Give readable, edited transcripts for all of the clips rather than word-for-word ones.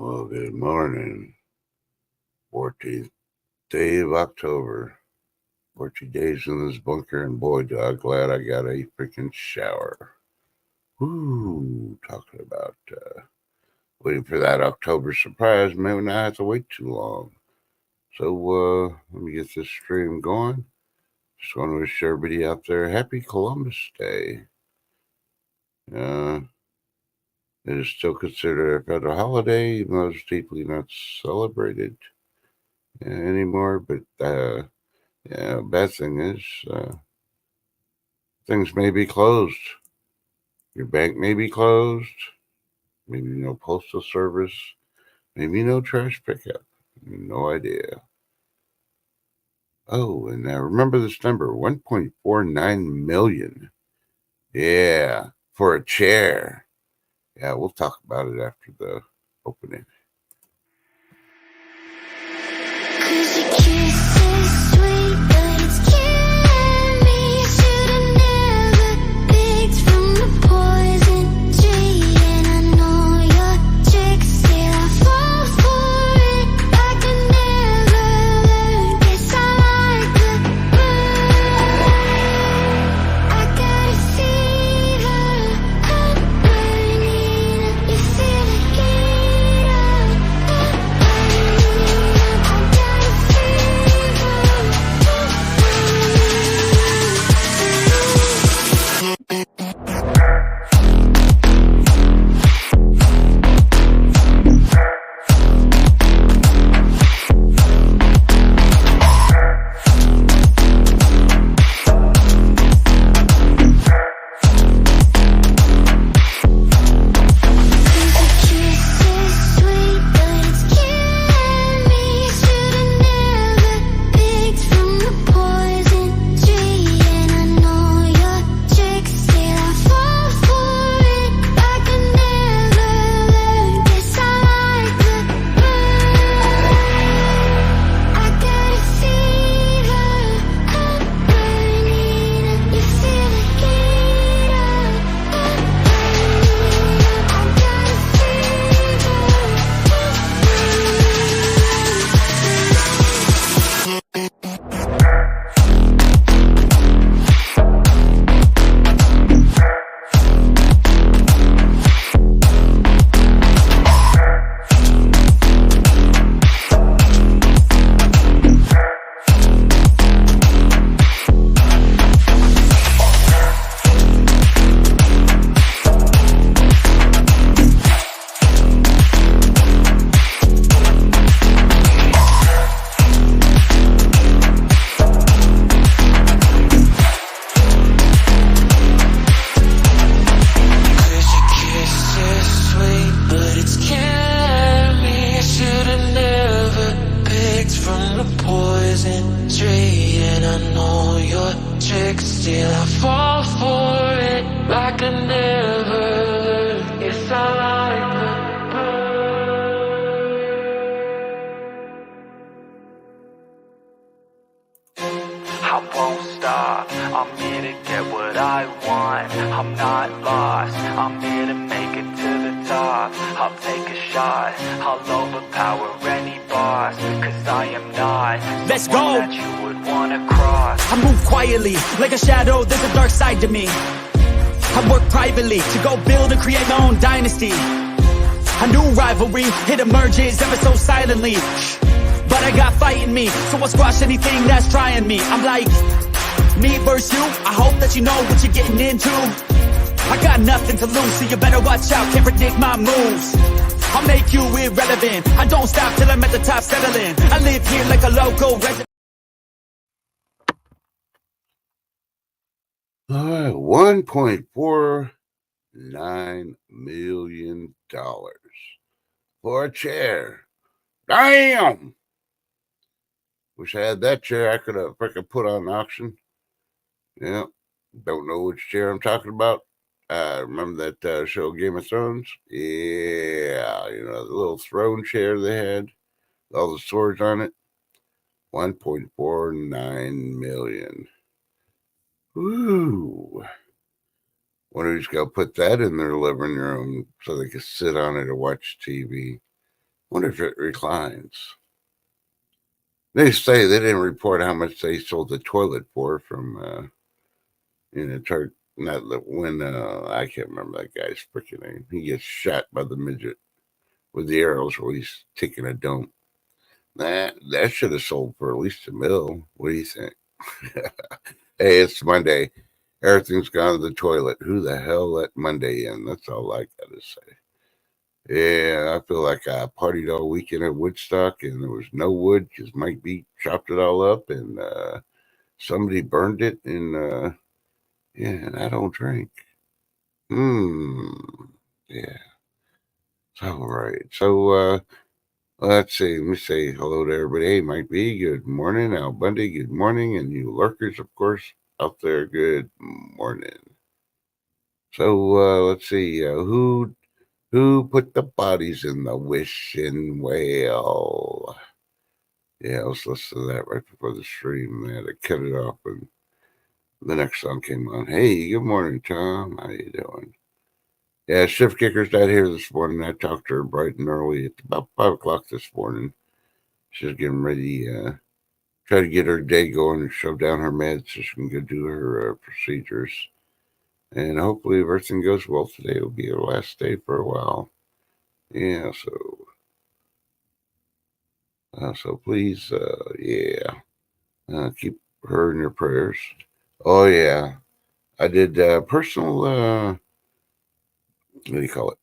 Well, good morning. 14th day of October. 14 days in this bunker, and boy, do I glad I got a freaking shower. Woo! Talking about waiting for that October surprise. Maybe not have to wait too long. So let me get this stream going. Just want to wish everybody out there happy Columbus Day. It is still considered a federal holiday, even though it's deeply not celebrated anymore. But yeah, bad thing is things may be closed. Your bank may be closed. Maybe no postal service. Maybe no trash pickup. No idea. Oh, and remember this number, 1.49 million. Yeah, for a chair. Yeah, we'll talk about it after the opening. Like a shadow, there's a dark side to me. I work privately to go build and create my own dynasty. A new rivalry, it emerges ever so silently. But I got fight in me, so I'll squash anything that's trying me. I'm like, me versus you, I hope that you know what you're getting into. I got nothing to lose, so you better watch out, can't predict my moves. I'll make you irrelevant, I don't stop till I'm at the top settling. I live here like a local resident. All right, $1.49 million for a chair. Damn! Wish I had that chair. I could have freaking put on auction. Yeah, don't know which chair I'm talking about. Remember that show Game of Thrones? Yeah, you know, the little throne chair they had, all the swords on it. 1.49 million. Ooh. Wonder who's going to put that in their living room so they can sit on it or watch TV. Wonder if it reclines. They say they didn't report how much they sold the toilet for from not the when I can't remember that guy's freaking name. He gets shot by the midget with the arrows while he's taking a dump. That should have sold for at least $1 million. What do you think? Hey, it's Monday. Everything's gone to the toilet. Who the hell let Monday in? That's all I gotta say. Yeah, I feel like I partied all weekend at Woodstock and there was no wood because Mike B chopped it all up and somebody burned it and yeah, and I don't drink. Yeah. All right. So let's see. Let me say hello to everybody. Hey, Mike B, good morning. Al Bundy, good morning. And you lurkers, of course, out there, good morning. So let's see. Who put the bodies in the wishing well? Yeah, I was listening to that right before the stream. They had to cut it off and the next song came on. Hey, good morning, Tom. How you doing? Yeah, Shift Kicker's not here this morning. I talked to her bright and early at about 5 o'clock this morning. She's getting ready, try to get her day going and shove down her meds so she can go do her procedures. And hopefully, if everything goes well today, it'll be her last day for a while. Yeah, so please, keep her in your prayers. Oh, yeah. I did personal, what do you call it?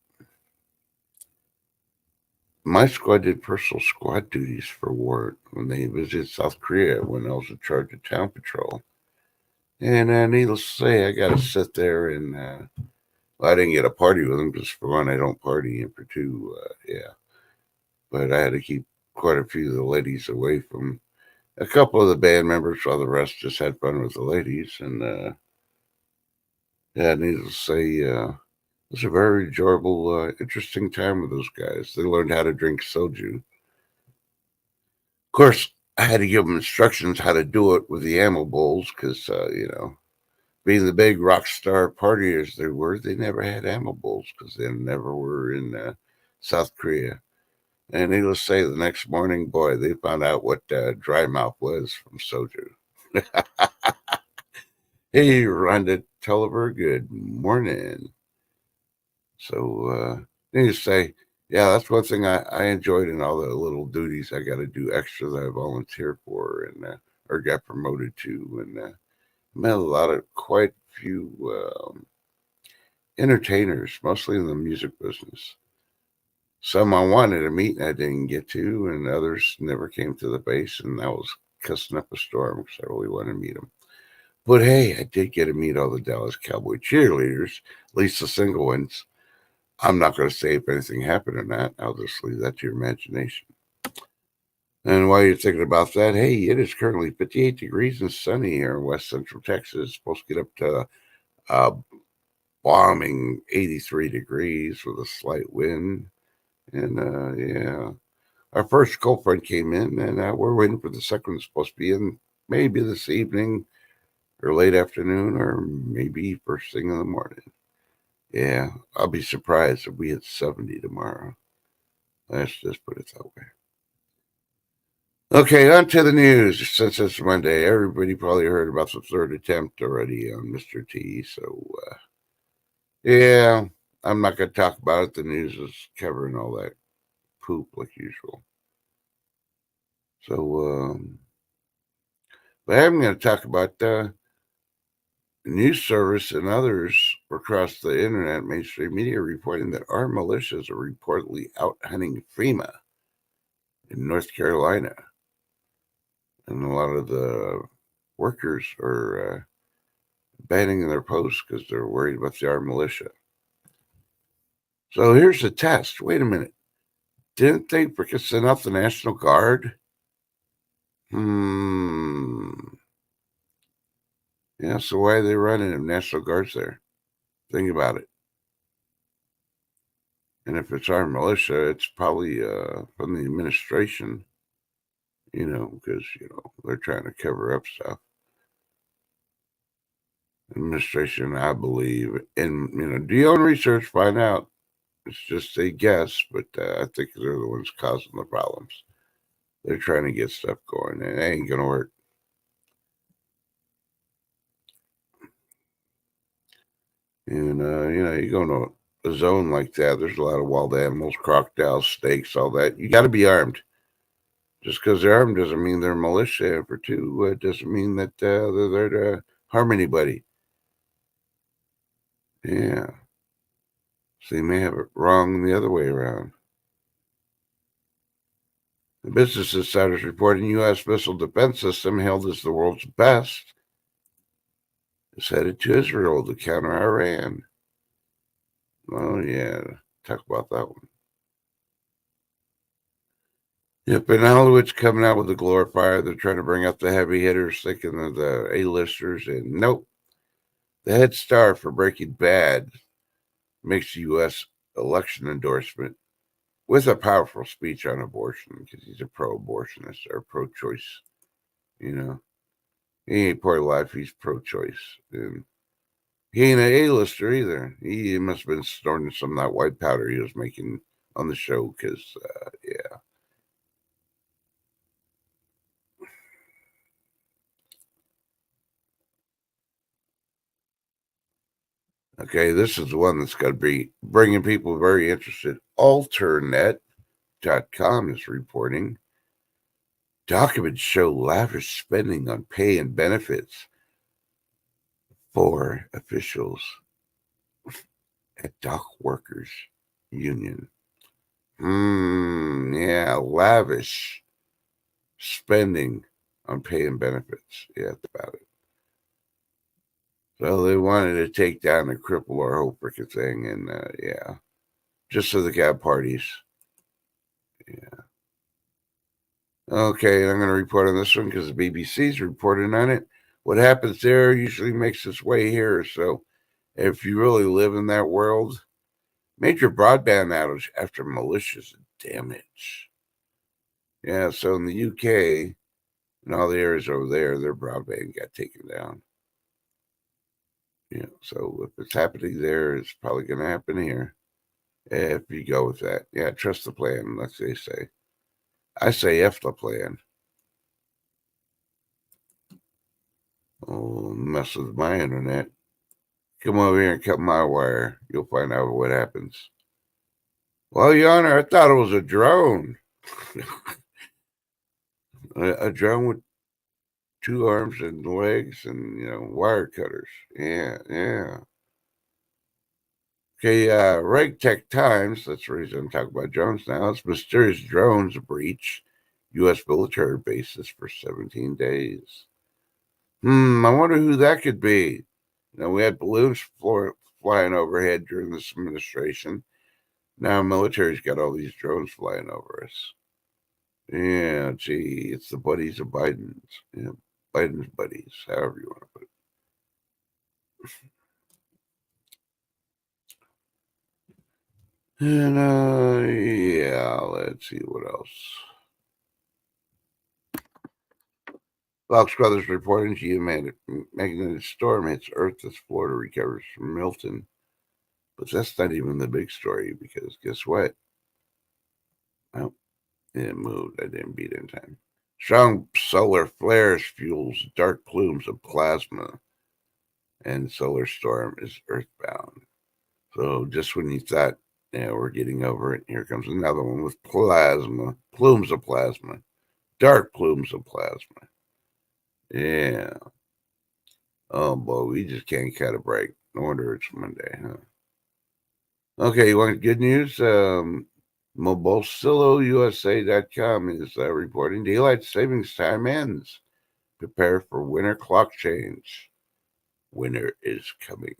My squad did personal squad duties for war when they visited South Korea when I was in charge of town patrol. And needless to say, I got to sit there and, well, I didn't get a party with them because for one, I don't party, and for two, yeah. But I had to keep quite a few of the ladies away from a couple of the band members while the rest just had fun with the ladies. And yeah, needless to say, it was a very enjoyable, interesting time with those guys. They learned how to drink soju. Of course, I had to give them instructions how to do it with the ammo bowls because, being the big rock star partiers they were, they never had ammo bowls because they never were in South Korea. And needless to say, the next morning, boy, they found out what dry mouth was from soju. Hey, Rhonda Tulliver, good morning. So, needless to say, yeah, that's one thing I enjoyed in all the little duties I got to do extra that I volunteered for and or got promoted to. And met quite a few entertainers, mostly in the music business. Some I wanted to meet and I didn't get to, and others never came to the base, and that was cussing up a storm because I really wanted to meet them. But hey, I did get to meet all the Dallas Cowboy cheerleaders, at least the single ones. I'm not going to say if anything happened or not. I'll just leave that to your imagination. And while you're thinking about that, hey, it is currently 58 degrees and sunny here in West Central Texas. It's supposed to get up to bombing 83 degrees with a slight wind. And yeah, our first cold front came in, and we're waiting for the second one. Supposed to be in maybe this evening or late afternoon or maybe first thing in the morning. Yeah, I'll be surprised if we hit 70 tomorrow. Let's just put it that way. Okay, on to the news. Since it's Monday, everybody probably heard about the third attempt already on Mr. T. So, yeah, I'm not going to talk about it. The news is covering all that poop like usual. So, but I'm going to talk about news service and others across the internet, mainstream media reporting that armed militias are reportedly out hunting FEMA in North Carolina. And a lot of the workers are abandoning their posts because they're worried about the armed militia. So here's the test. Wait a minute. Didn't they freaking send out the National Guard? Yeah, so why are they running if National Guard's there? Think about it. And if it's armed militia, it's probably from the administration, because, they're trying to cover up stuff. Administration, I believe, and, do your own research, find out It's just a guess, but I think they're the ones causing the problems. They're trying to get stuff going, and it ain't going to work. And, you go into a zone like that, there's a lot of wild animals, crocodiles, snakes, all that. You got to be armed. Just because they're armed doesn't mean they're militia. For two, it doesn't mean that they're there to harm anybody. Yeah. So you may have it wrong the other way around. The Business Insider is reporting U.S. missile defense system, hailed as the world's best, is headed to Israel to counter Iran. Oh, yeah. Talk about that one. Yep, and Hollywood's coming out with a glorifier. They're trying to bring up the heavy hitters, thinking of the A-listers, and nope. The head star for Breaking Bad makes the U.S. election endorsement with a powerful speech on abortion because he's a pro-abortionist or pro-choice. He ain't pro-life, he's pro-choice. And he ain't an A-lister either. He must have been snorting some of that white powder he was making on the show because, yeah. Okay, this is the one that's going to be bringing people very interested. Alternet.com is reporting documents show lavish spending on pay and benefits for officials at Dock Workers Union. Yeah, lavish spending on pay and benefits. Yeah, that's about it. So they wanted to take down and cripple our whole freaking thing, and yeah, just so they could have parties. Yeah. Okay, I'm going to report on this one because the BBC's reporting on it. What happens there usually makes its way here. So if you really live in that world, major broadband outage after malicious damage. Yeah, so in the UK and all the areas over there, their broadband got taken down. Yeah, so if it's happening there, it's probably going to happen here. If you go with that. Yeah, trust the plan, like they say. I say F the plan. Oh, mess with my internet. Come over here and cut my wire. You'll find out what happens. Well, Your Honor, I thought it was a drone. a drone with two arms and legs and, wire cutters. Yeah. Okay, Reg Tech Times, that's the reason I'm talking about drones now. It's mysterious drones breach U.S. military bases for 17 days. I wonder who that could be. We had balloons flying overhead during this administration. Now military's got all these drones flying over us. Yeah, gee, it's the buddies of Biden's. Yeah, Biden's buddies, however you want to put it. And, yeah, let's see what else. Fox Brothers reporting geomagnetic storm hits Earth as Florida recovers from Milton. But that's not even the big story because guess what? Well, it moved. I didn't beat in time. Strong solar flares fuels dark plumes of plasma, and solar storm is earthbound. So just when you thought, we're getting over it, here comes another one with plumes of plasma, dark plumes of plasma. Yeah. Oh boy, we just can't cut a break. No wonder it's Monday, huh? Okay, you want good news? MobileSiloUSA.com is reporting daylight savings time ends. Prepare for winter clock change. Winter is coming.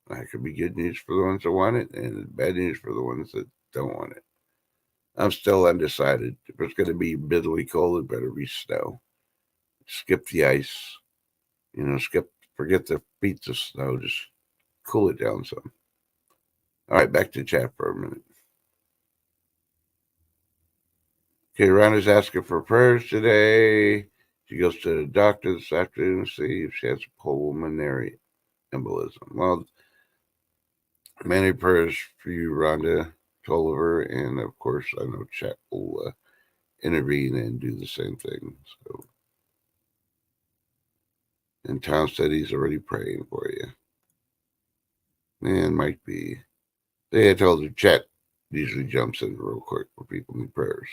That could be good news for the ones that want it and bad news for the ones that don't want it. I'm still undecided. If it's going to be bitterly cold, it better be snow. Skip the ice. Forget the feet of snow. Just cool it down some. All right, back to chat for a minute. Okay, Rhonda's asking for prayers today. She goes to the doctor this afternoon to see if she has a pulmonary embolism. Well, Many prayers for you, Rhonda Tolliver, and of course, I know Chet will intervene and do the same thing. So, and Tom said he's already praying for you. Man, might be. I told you, Chet usually jumps in real quick when people need prayers.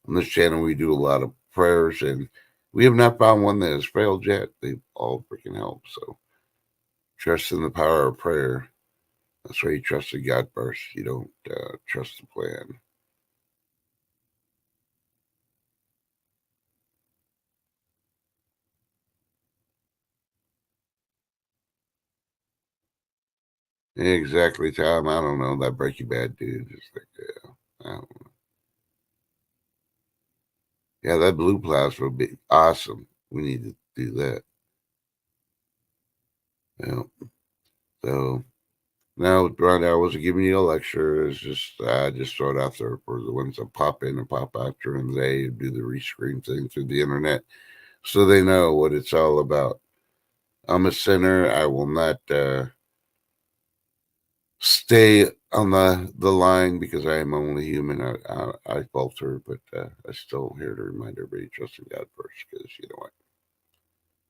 On this channel, we do a lot of prayers, and we have not found one that has failed yet. They all freaking help. So, trust in the power of prayer. That's why you trust in God first. You don't trust the plan. Exactly, Tom. I don't know. That Breaking Bad dude. Just like, I don't know. Yeah, that blue plasma would be awesome. We need to do that. Yeah. So, now, Ron, I wasn't giving you a lecture. It's just, I just throw it out there for the ones that pop in and pop out during the day and do the rescreen thing through the internet so they know what it's all about. I'm a sinner. I will not stay on the line because I am only human. I falter, but I still here to remind everybody trust in God first, because you know what?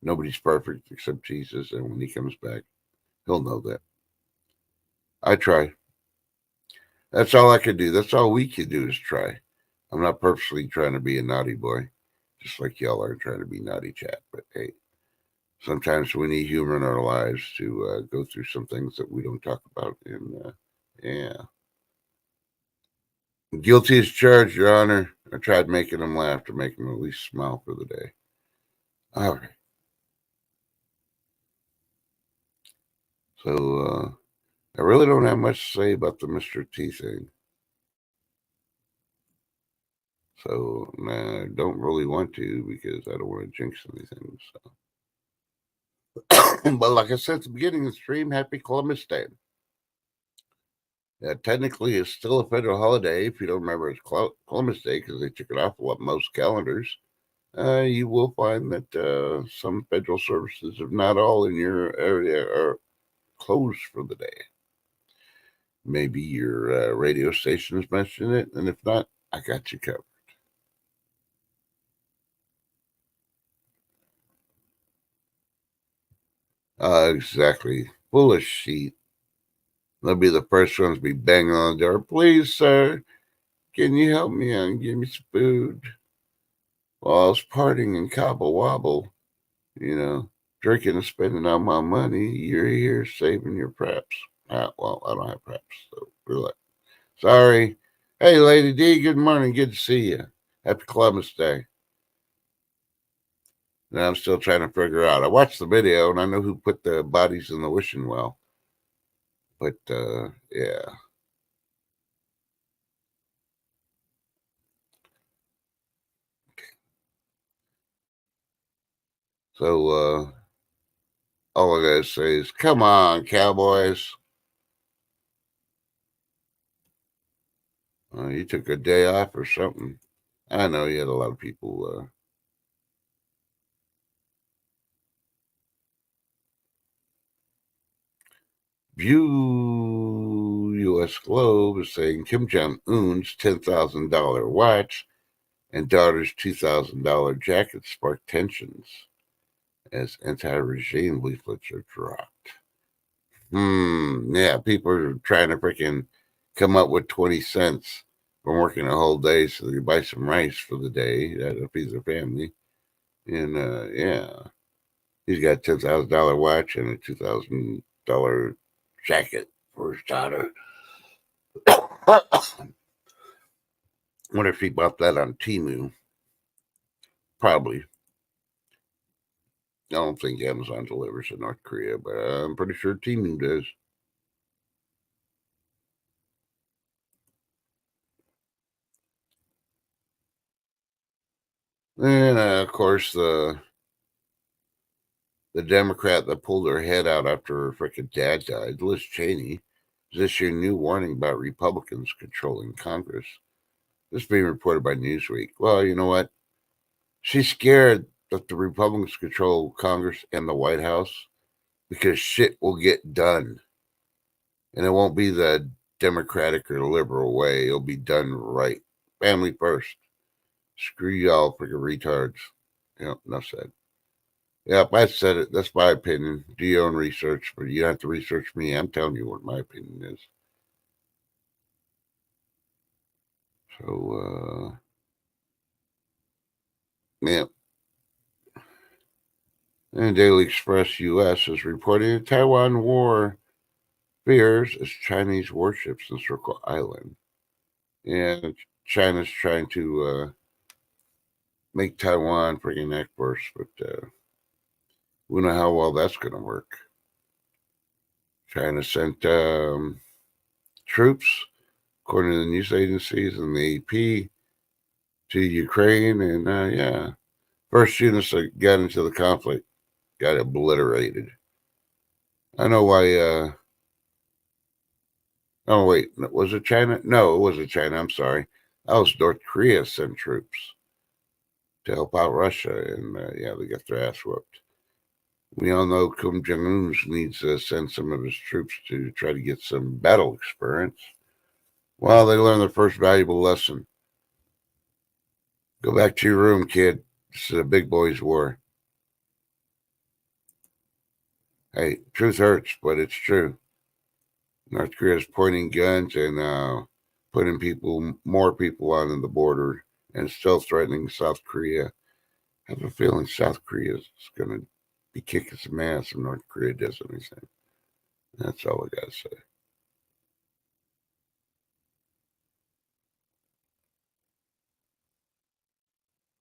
Nobody's perfect except Jesus, and when he comes back, he'll know that. I try. That's all I could do. That's all we could do is try. I'm not purposely trying to be a naughty boy, just like y'all are trying to be naughty chat. But hey, sometimes we need humor in our lives to go through some things that we don't talk about. And yeah. Guilty as charged, Your Honor. I tried making him laugh to make him at least smile for the day. All right. So I really don't have much to say about the Mr. T thing. So I don't really want to because I don't want to jinx anything. So. But like I said at the beginning of the stream, happy Columbus Day. Technically, it's still a federal holiday. If you don't remember, it's Columbus Day because they took it off of most calendars. You will find that some federal services, if not all in your area, are closed for the day. Maybe your radio stations mention it, and if not, I got you covered. Exactly. Full of shit. They'll be the first ones to be banging on the door. Please, sir, can you help me out and give me some food? While I was partying in Cabo Wobble, drinking and spending all my money, you're here saving your preps. Well, I don't have preps, so really. Sorry. Hey, Lady D, good morning. Good to see you. Happy Columbus Day. And I'm still trying to figure out. I watched the video and I know who put the bodies in the wishing well. But yeah. So all I gotta say is, come on, Cowboys. You took a day off or something. I know you had a lot of people. View U.S. Globe is saying Kim Jong Un's $10,000 watch and daughter's $2,000 jacket sparked tensions as anti-regime leaflets are dropped. Yeah, people are trying to freaking come up with 20 cents from working a whole day so they buy some rice for the day. That'll feed their family. And yeah, he's got a $10,000 watch and a $2,000 jacket for his daughter. Wonder if he bought that on Temu. Probably. I don't think Amazon delivers in North Korea, but I'm pretty sure Temu does. And of course, the Democrat that pulled her head out after her freaking dad died, Liz Cheney, is issuing new warning about Republicans controlling Congress. This is being reported by Newsweek. Well, you know what? She's scared that the Republicans control Congress and the White House because shit will get done. And it won't be the Democratic or liberal way. It'll be done right. Family first. Screw y'all freaking retards. Yep, enough said. Yep, I said it. That's my opinion. Do your own research, but you don't have to research me. I'm telling you what my opinion is. So, yeah. And Daily Express U.S. is reporting Taiwan war fears as Chinese warships encircle island. And China's trying to make Taiwan freaking act worse, but we know how well that's going to work. China sent troops, according to the news agencies and the AP, to Ukraine, and yeah, first units that got into the conflict got obliterated. I know why. Oh wait, was it China? No, it wasn't China. I'm sorry. That was North Korea sent troops to help out Russia, and yeah, they got their ass whooped. We all know Kim Jong Un needs to send some of his troops to try to get some battle experience. Well, they learned their first valuable lesson. Go back to your room, kid. This is a big boys' war. Hey, truth hurts, but it's true. North Korea is pointing guns and putting more people on the border, and still threatening South Korea. I have a feeling South Korea is going to be kicking some ass if North Korea does anything. That's all I got to say.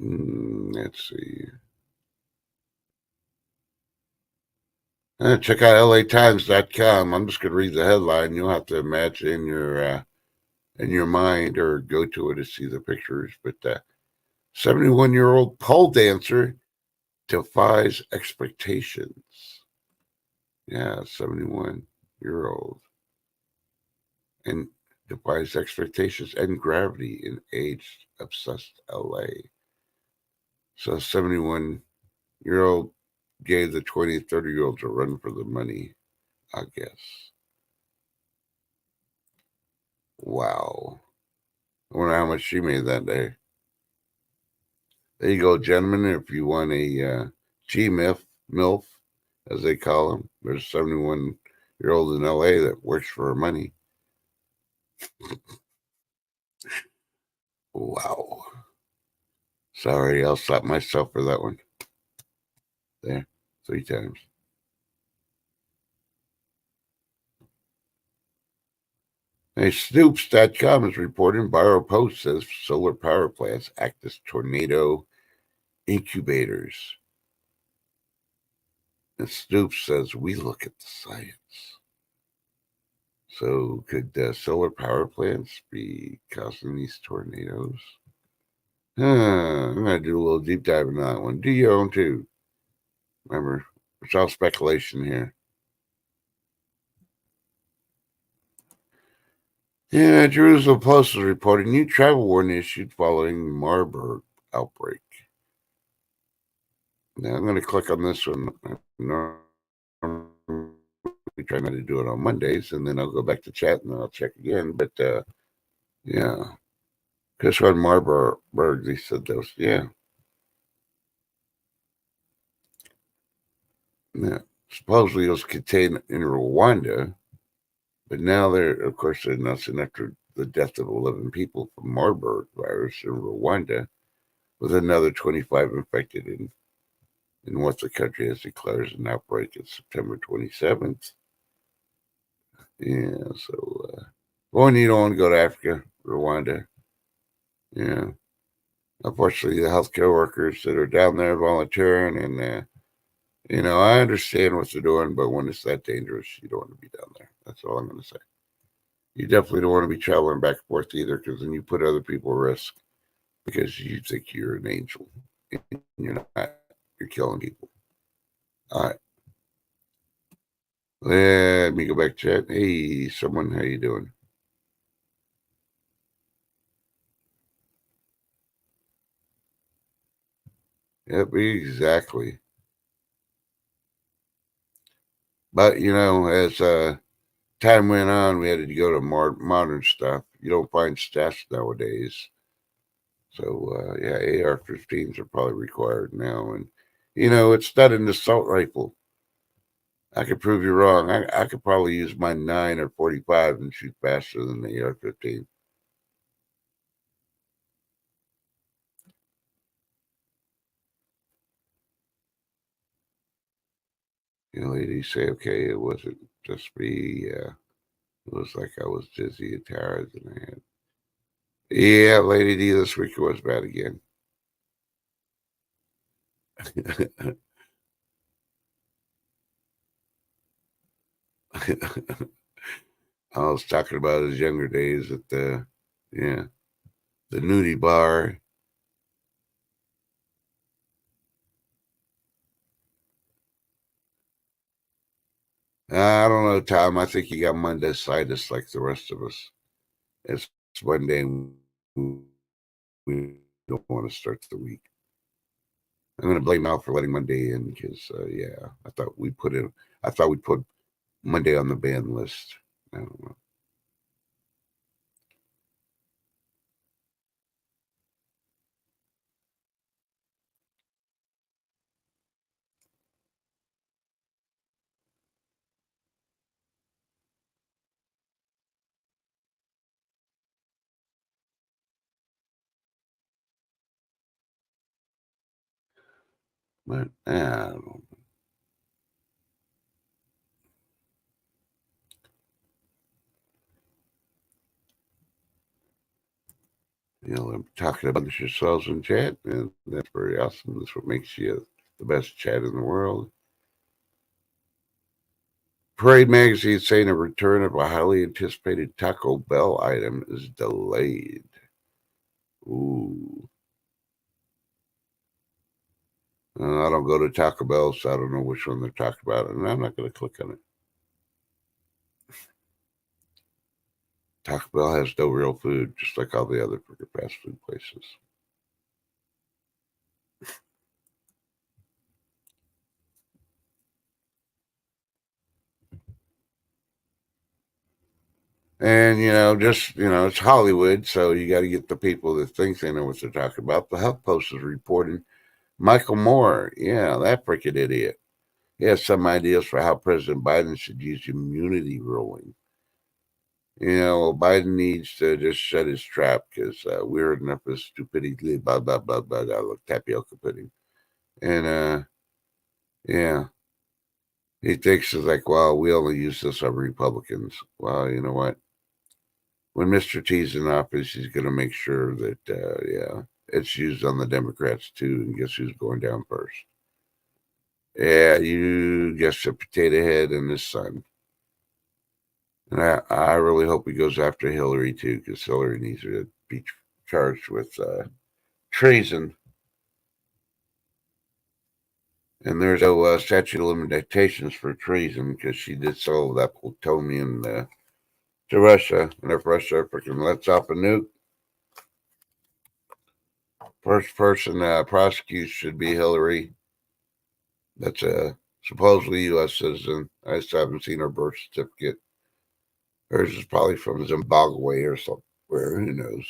Let's see. Check out LATimes.com. I'm just going to read the headline. You'll have to imagine in your mind or go to it to see the pictures. But 71-year-old pole dancer defies expectations. Yeah, 71-year-old. And defies expectations and gravity in age-obsessed LA. So 71-year-old gave the 20, 30-year-olds a run for the money, I guess. Wow. I wonder how much she made that day. There you go, gentlemen. If you want a MILF, as they call them, there's a 71-year-old in LA that works for her money. Wow. Sorry, I'll slap myself for that one. There, 3 times. Hey, Snoops.com is reporting viral post says solar power plants act as tornado incubators. And Snoops says, we look at the science. So could solar power plants be causing these tornadoes? I'm going to do a little deep dive in that one. Do your own too. Remember, it's all speculation here. Yeah, Jerusalem Post is reporting new travel warning issued following Marburg outbreak. Now I'm going to click on this one. We try not to do it on Mondays, and then I'll go back to chat and then I'll check again. But yeah, because on Marburg, they said those. Yeah. Supposedly it was contained in Rwanda, but now they're announcing after the death of 11 people from Marburg virus in Rwanda, with another 25 infected in what the country has declared an outbreak on September 27th. Yeah, so you don't want to go to Africa, Rwanda. Yeah. Unfortunately, the healthcare workers that are down there volunteering, and I understand what they're doing, but when it's that dangerous, you don't want to be down there. That's all I'm going to say. You definitely don't want to be traveling back and forth either, because then you put other people at risk because you think you're an angel. And you're not. You're killing people. All right. Let me go back to chat. Hey, someone, how you doing? Yep, exactly. But as time went on, we had to go to more modern stuff. You don't find stats nowadays. So, yeah, AR-15s are probably required now. And, it's not an assault rifle. I could prove you wrong. I could probably use my 9 or 45 and shoot faster than the AR-15. Ladies say, okay, it wasn't just me. It was like I was dizzy and tired and I had. Yeah, Lady D, this week was bad again. I was talking about his younger days at the nudie bar. I don't know, Tom. I think you got Monday-sitis like the rest of us. It's Monday and we don't want to start the week. I'm going to blame Al for letting Monday in because, I thought we'd put Monday on the ban list. I don't know. But I don't know. I'm talking about yourselves in chat, and that's very awesome. That's what makes you the best chat in the world. Parade magazine saying a return of a highly anticipated Taco Bell item is delayed. Ooh. I don't go to Taco Bell, so I don't know which one they're talking about, and I'm not going to click on it. Taco Bell has no real food, just like all the other fast food places. And, it's Hollywood, so you got to get the people that think they know what they're talking about. The HuffPost is reporting Michael Moore, that freaking idiot. He has some ideas for how President Biden should use immunity ruling. Biden needs to just shut his trap because we heard enough of stupidity, blah, blah, blah, blah, blah, like tapioca pudding. And, yeah, he thinks it's like, well, we only use this on Republicans. Well, you know what? When Mr. T's in office, he's going to make sure that, it's used on the Democrats too. And guess who's going down first? Yeah, you guessed a potato head and his son. And I really hope he goes after Hillary too, because Hillary needs to be charged with treason. And there's no statute of limitations for treason because she did sell that plutonium to Russia. And if Russia freaking lets off a nuke, first person prosecuted should be Hillary. That's a supposedly U.S. citizen. I still haven't seen her birth certificate. Hers is probably from Zimbabwe or somewhere. Who knows?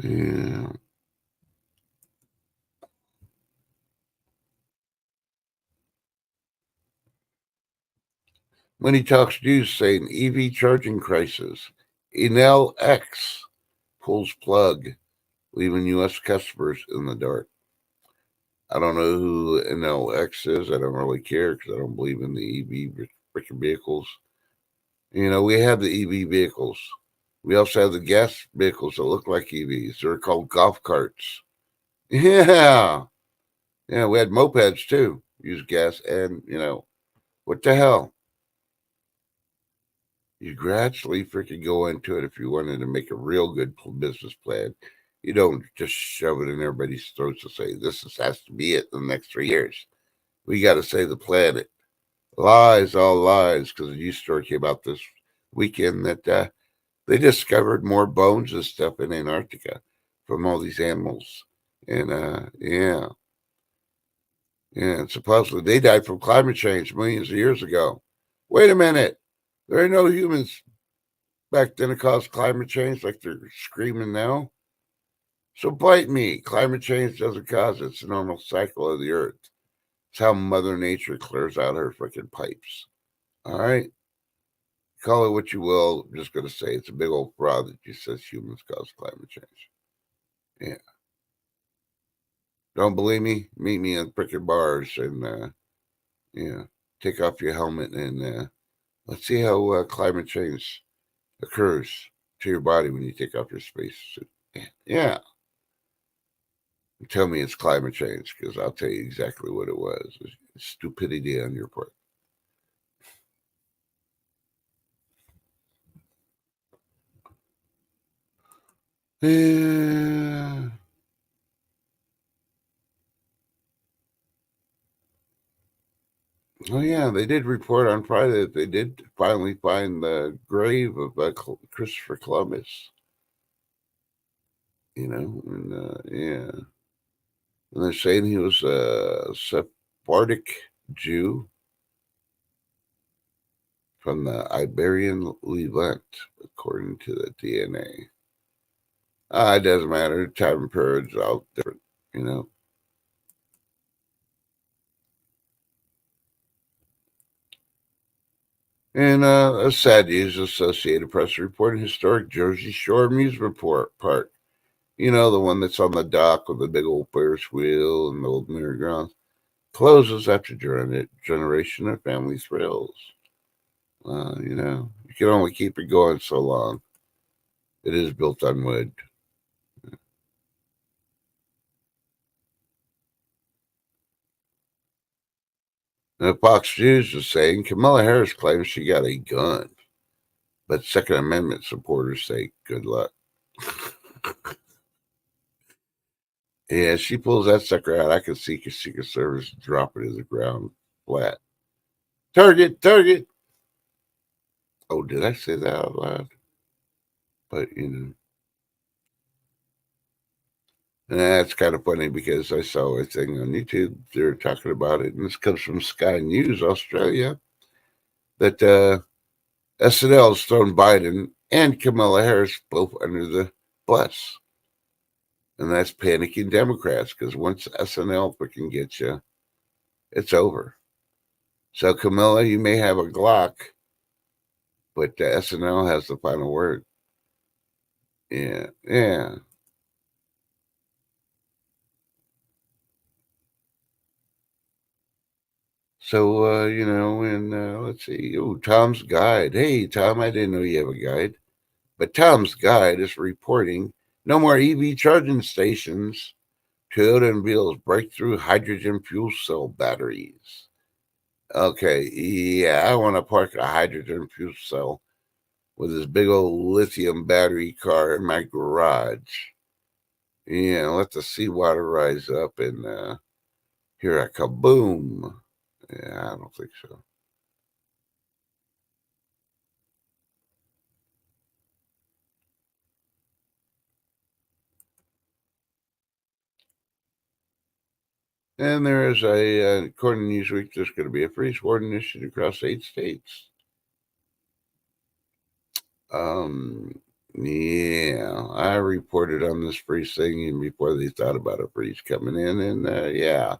Yeah. Money Talks News saying EV charging crisis. Enel X pulls plug, leaving U.S. customers in the dark. I don't know who Enel X is. I don't really care because I don't believe in the EV freaking vehicles. We have the EV vehicles. We also have the gas vehicles that look like EVs. They're called golf carts. Yeah. Yeah, we had mopeds too. Use gas and, what the hell? You gradually freaking go into it if you wanted to make a real good business plan. You don't just shove it in everybody's throats and say, has to be it in the next 3 years. We got to save the planet. Lies, all lies, because a news story came out this weekend that they discovered more bones and stuff in Antarctica. from all these animals. And yeah. And supposedly they died from climate change millions of years ago. Wait a minute. There ain't no humans back then that caused climate change like they're screaming now. So bite me. Climate change doesn't cause it. It's a normal cycle of the earth. It's how Mother Nature clears out her freaking pipes. All right? Call it what you will. I'm just going to say it's a big old fraud that just says humans cause climate change. Yeah. Don't believe me? Meet me in freaking bars and, yeah, take off your helmet and let's see how climate change occurs to your body when you take off your spacesuit. Yeah. Tell me it's climate change because I'll tell you exactly what it was. It's stupidity on your part. Yeah. Oh yeah, they did report on Friday that they did finally find the grave of Christopher Columbus. You know, and yeah, and they're saying he was a Sephardic Jew from the Iberian Levant, according to the DNA. It doesn't matter. Time and period's all different, you know. And a sad news, Associated Press reported historic Jersey Shore amusement park. You know, the one that's on the dock with the big old Ferris wheel and the old merry-go-round. Closes after generation of family thrills. You know, you can only keep it going so long. It is built on wood. And Fox News is saying Kamala Harris claims she got a gun, but Second Amendment supporters say good luck. Yeah, she pulls that sucker out. I can see Secret Service drop it to the ground flat. Target, target. Oh, did I say that out loud? But, you know. And that's kind of funny because I saw a thing on YouTube. They're talking about it. And this comes from Sky News, Australia, that SNL has thrown Biden and Kamala Harris both under the bus. And that's panicking Democrats because once SNL freaking gets you, it's over. So, Camilla, you may have a Glock, but SNL has the final word. Yeah, yeah. So, you know, and let's see. Oh, Tom's Guide. Hey, Tom, I didn't know you have a guide. But Tom's Guide is reporting no more EV charging stations. Toyota unveils breakthrough hydrogen fuel cell batteries. Okay, yeah, I want to park a hydrogen fuel cell with this big old lithium battery car in my garage. Yeah, let the seawater rise up and hear a kaboom. Yeah, I don't think so. And there is according to Newsweek, there's going to be a freeze warning issued across 8 states. Yeah, I reported on this freeze thing even before they thought about a freeze coming in, and yeah.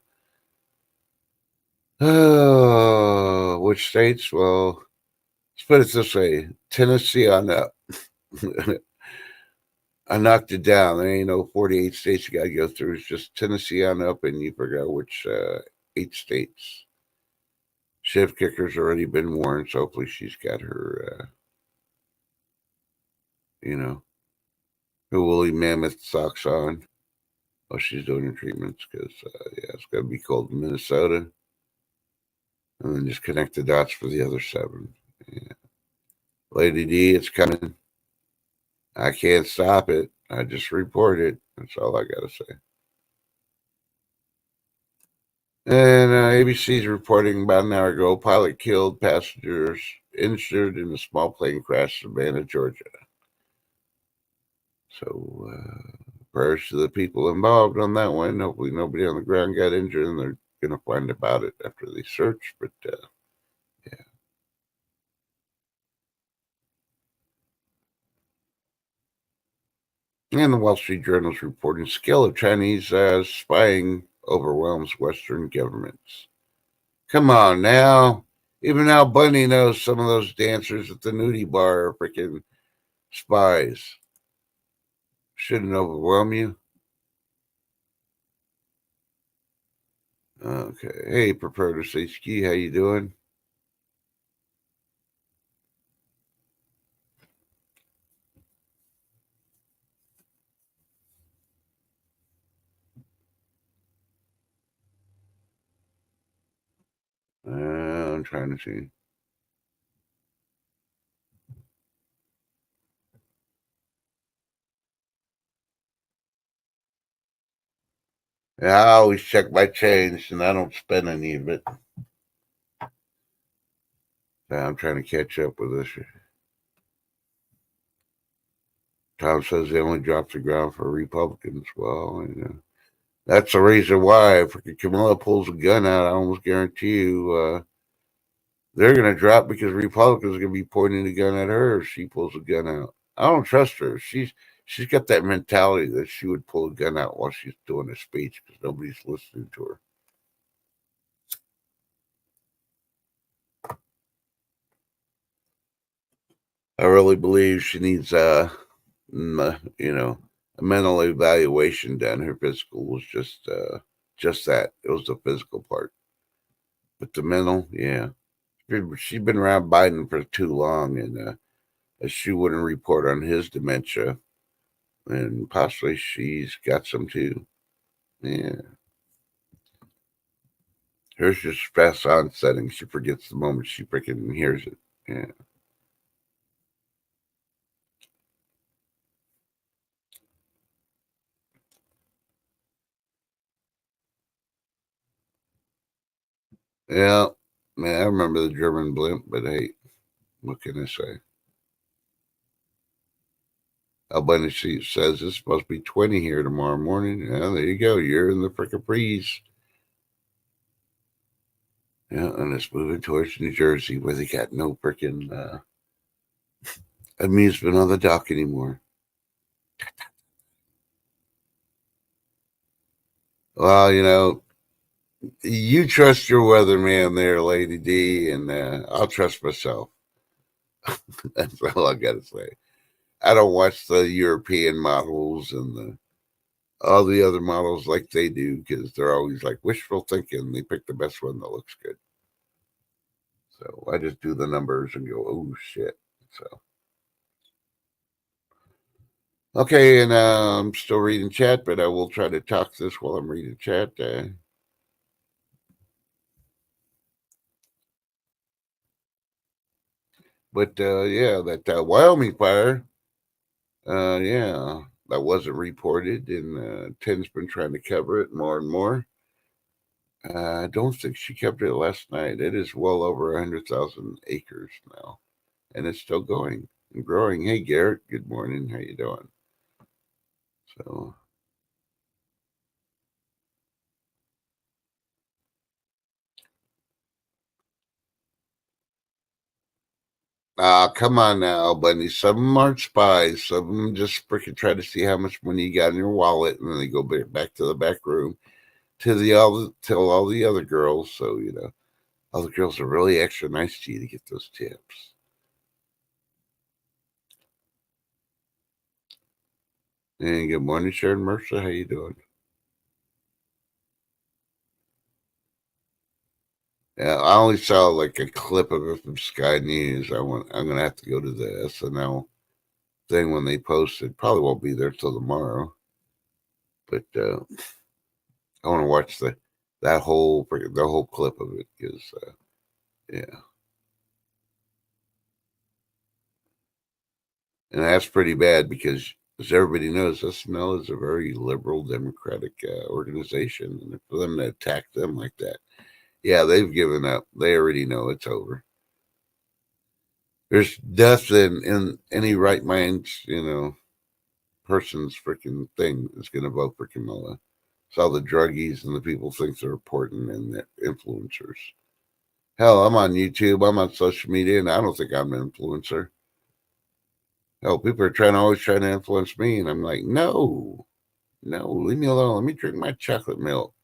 Which states? Well, let's put it this way: Tennessee on up. I knocked it down. There ain't no 48 states you got to go through. It's just Tennessee on up, and you forgot which 8 states. Shift Kicker's already been warned, so hopefully she's got her, you know, her woolly mammoth socks on while she's doing her treatments because, yeah, it's going to be cold in Minnesota. And then just connect the dots for the other 7. Yeah. Lady D, it's coming. I can't stop it. I just report it. That's all I got to say. And ABC's reporting about an hour ago, pilot killed, passengers injured in a small plane crash in Savannah, Georgia. So, Prayers to the people involved on that one. Hopefully nobody on the ground got injured, and they're going to find about it after they search. But yeah. And the Wall Street Journal is reporting scale of Chinese spying overwhelms Western governments. Come on now. Even Al Bundy knows some of those dancers at the nudie bar are freaking spies. Shouldn't overwhelm you. Okay. Hey, prepare to say ski. How you doing? I'm trying to see. Yeah, I always check my change, and I don't spend any of it. I'm trying to catch up with this. Tom says they only dropped the ground for Republicans. Well, that's the reason why. If Camilla pulls a gun out, I almost guarantee you they're going to drop because Republicans are going to be pointing a gun at her if she pulls a gun out. I don't trust her. She's got that mentality that she would pull a gun out while she's doing a speech because nobody's listening to her. I really believe she needs a mental evaluation done. Her physical was just that. It was the physical part, but the mental, yeah. She's been around Biden for too long, and she wouldn't report on his dementia, and possibly she's got some too. Yeah. Hers just fast on setting. She forgets the moment she freaking hears it. Yeah. Yeah. Man, I remember the German blimp, but hey, what can I say? Albanese says it's supposed to be 20 here tomorrow morning. Yeah, there you go. You're in the frickin' breeze. Yeah, and it's moving towards New Jersey where they got no frickin' amusement on the dock anymore. Well, you trust your weatherman there, Lady D, and I'll trust myself. That's all I got to say. I don't watch the European models and all the other models like they do because they're always like wishful thinking. They pick the best one that looks good. So I just do the numbers and go, oh shit. So okay, and I'm still reading chat, but I will try to talk this while I'm reading chat. But yeah, that Wyoming fire, yeah, that wasn't reported, and Tim's been trying to cover it more and more. I don't think she kept it last night. It is well over 100,000 acres now, and it's still going and growing. Hey, Garrett, good morning. How you doing? So, come on now, Bunny. Some of them aren't spies. Some of them just freaking try to see how much money you got in your wallet, and then they go back to the back room to tell all the other girls. So all the girls are really extra nice to you to get those tips. And good morning, Sharon Mercer. How you doing? Yeah, I only saw like a clip of it from Sky News. I'm gonna have to go to the SNL thing when they post it. Probably won't be there till tomorrow, but I want to watch the whole clip of it because yeah, and that's pretty bad because as everybody knows, SNL is a very liberal Democratic organization, and for them to attack them like that, yeah, they've given up. They already know it's over. There's nothing in any right mind, person's freaking thing is going to vote for Kamala. It's all the druggies and the people think they're important and the influencers. Hell, I'm on YouTube, I'm on social media, and I don't think I'm an influencer. Hell, people are always trying to influence me, and I'm like, no, leave me alone. Let me drink my chocolate milk.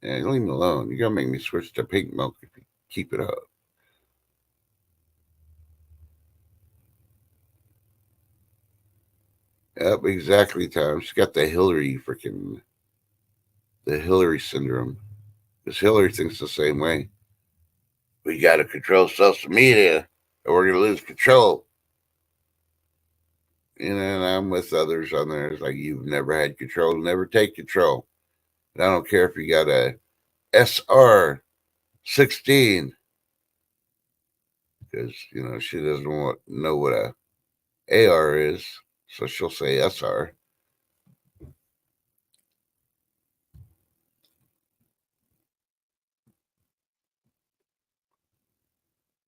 And leave me alone. You're gonna make me switch to pink milk if you keep it up. Yep, exactly, Tom. She's got the Hillary syndrome. Because Hillary thinks the same way. We got to control social media, or we're going to lose control. And I'm with others on there. It's like, you've never had control, never take control. And I don't care if you got a SR 16, because, she doesn't know what a AR is. So she'll say SR.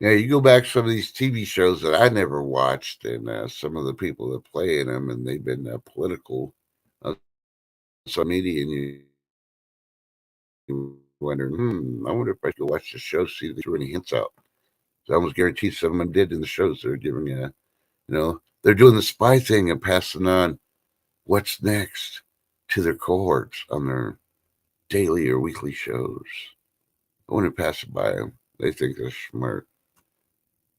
Yeah, you go back to some of these TV shows that I never watched, and some of the people that play in them, and they've been political on social media, and you wonder, I wonder if I could watch the show, see if they threw any hints out. So I almost guarantee some of them did in the shows. They're giving they're doing the spy thing and passing on what's next to their cohorts on their daily or weekly shows. I wouldn't pass it by them. They think they're smart.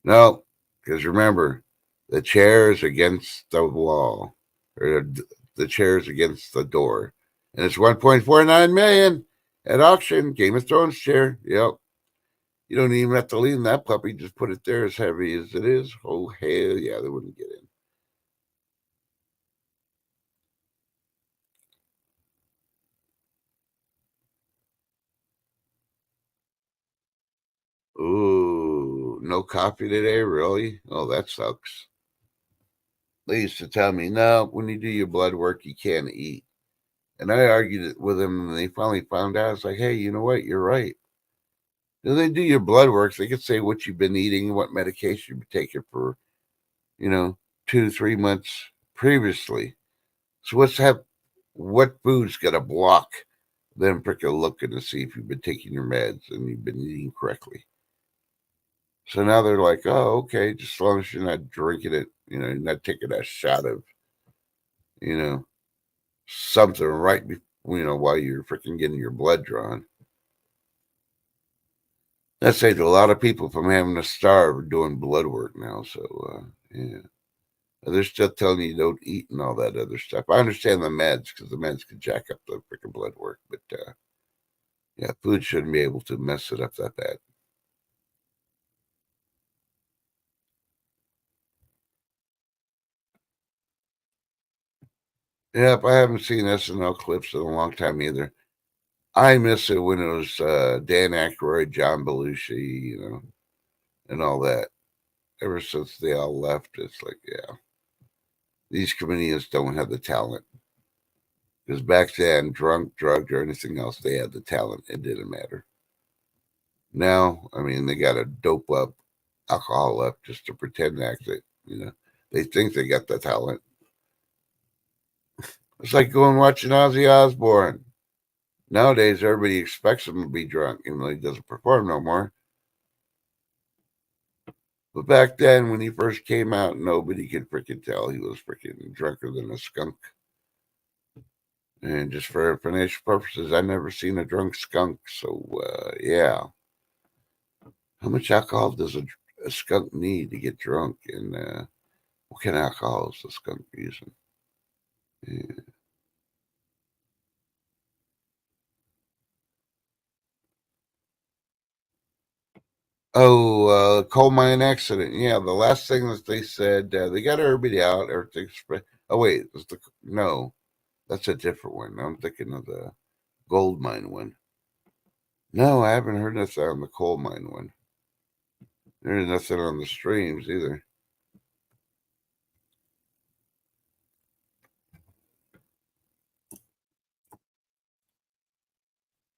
No, because remember, the chair is against the wall, or the chair is against the door, and it's 1.49 million at auction. Game of Thrones chair. Yep. You don't even have to lean that puppy. Just put it there as heavy as it is. Oh, hell yeah, they wouldn't get in. Ooh, no coffee today? Really? Oh, that sucks. They used to tell me, no, when you do your blood work, you can't eat. And I argued it with them, and they finally found out. It's like, hey, you know what? You're right. When they do your blood work, they can say what you've been eating, what medication you've been taking for, 2 3 months previously. So what food's got to block them freaking looking to see if you've been taking your meds and you've been eating correctly. So now they're like, oh, okay, just as long as you're not drinking it, you're not taking a shot of, you know, something right before, while you're freaking getting your blood drawn. That saved a lot of people from having to starve doing blood work now. So, yeah. They're still telling you don't eat and all that other stuff. I understand the meds because the meds can jack up the freaking blood work. But, yeah, food shouldn't be able to mess it up that bad. Yep, I haven't seen SNL clips in a long time either. I miss it when it was Dan Aykroyd, John Belushi, and all that. Ever since they all left, it's like, yeah, these comedians don't have the talent. Because back then, drunk, drugged, or anything else, they had the talent. It didn't matter. Now, I mean, they got to dope up alcohol up just to pretend that, they think they got the talent. It's like going watching Ozzy Osbourne. Nowadays, everybody expects him to be drunk, even though he doesn't perform no more. But back then, when he first came out, nobody could freaking tell he was freaking drunker than a skunk. And just for information purposes, I've never seen a drunk skunk. So, yeah. How much alcohol does a skunk need to get drunk? And what kind of alcohol is the skunk using? Yeah. Oh, coal mine accident. Yeah, the last thing that they said, they got everybody out. Everything's. Oh wait, no, that's a different one. I'm thinking of the gold mine one. No, I haven't heard nothing on the coal mine one. There's nothing on the streams either.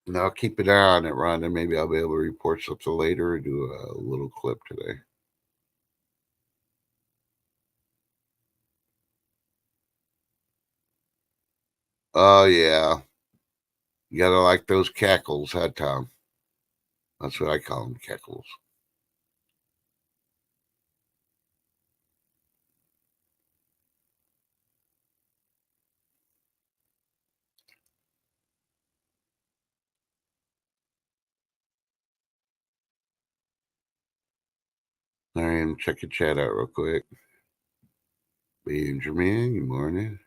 And I'll keep an eye on it, Rhonda. Maybe I'll be able to report something later or do a little clip today. Oh, yeah. You gotta like those cackles, huh, Tom? That's what I call them, cackles. All right, I'm checking chat out real quick. Benjamin, good morning.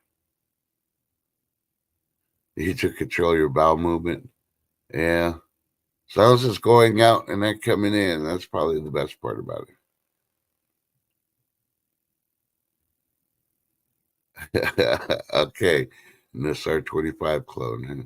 You took control of your bowel movement. Yeah. As long as it's going out and not coming in, that's probably the best part about it. Okay. And this R25 clone, huh?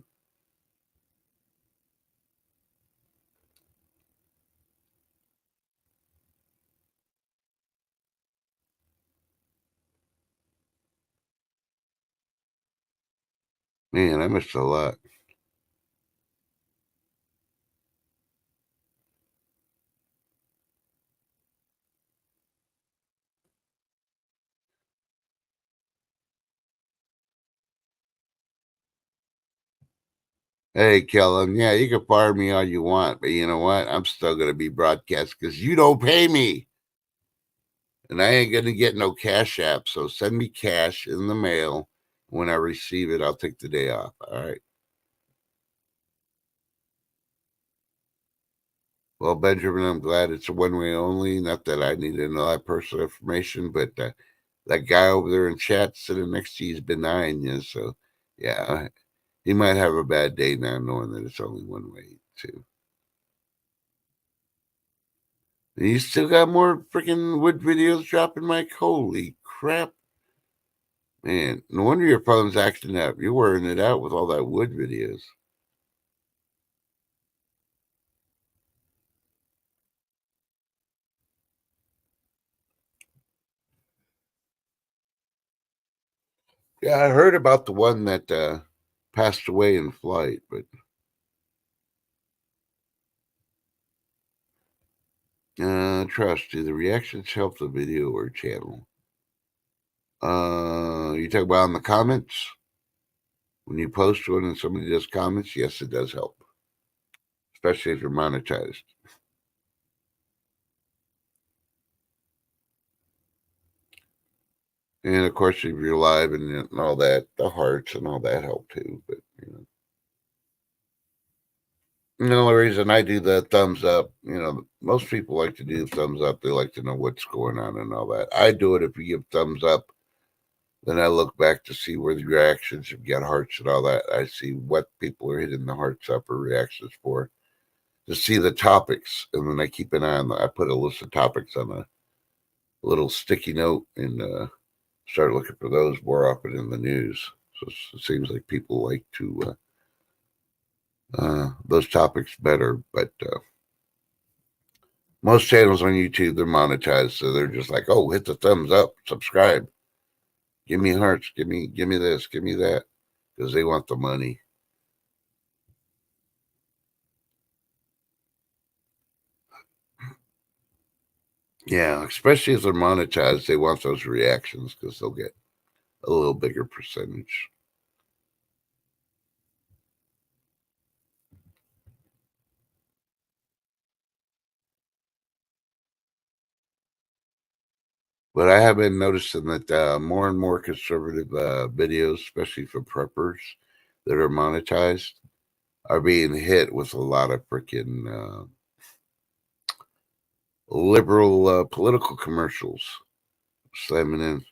Man, I missed a lot. Hey, Kellen, yeah, you can fire me all you want, but you know what? I'm still going to be broadcast because you don't pay me. And I ain't going to get no cash app. So send me cash in the mail. When I receive it, I'll take the day off. All right. Well, Benjamin, I'm glad it's a one way only. Not that I need to know that personal information, but that guy over there in chat sitting next to you is benign. Yeah, so, yeah, he might have a bad day now knowing that it's only one way, too. And you still got more freaking wood videos dropping, Mike? Holy crap. Man, no wonder your phone's acting up. You're wearing it out with all that wood videos. Yeah, I heard about the one that passed away in flight, but trust, do the reactions help the video or channel? You talk about in the comments? When you post one and somebody does comments, yes, it does help, especially if you're monetized. And of course, if you're live and all that, the hearts and all that help too. But the only reason I do the thumbs up, most people like to do thumbs up. They like to know what's going on and all that. I do it if you give thumbs up. Then I look back to see where the reactions have got hearts and all that. I see what people are hitting the hearts up or reactions for to see the topics. And then I keep an eye on I put a list of topics on a little sticky note and start looking for those more often in the news. So it seems like people like to those topics better. But most channels on YouTube, they're monetized. So they're just like, oh, hit the thumbs up, subscribe, give me hearts, give me this, give me that, because they want the money. Yeah, especially if they're monetized, they want those reactions because they'll get a little bigger percentage. But I have been noticing that more and more conservative videos, especially for preppers that are monetized, are being hit with a lot of freaking liberal political commercials slamming in.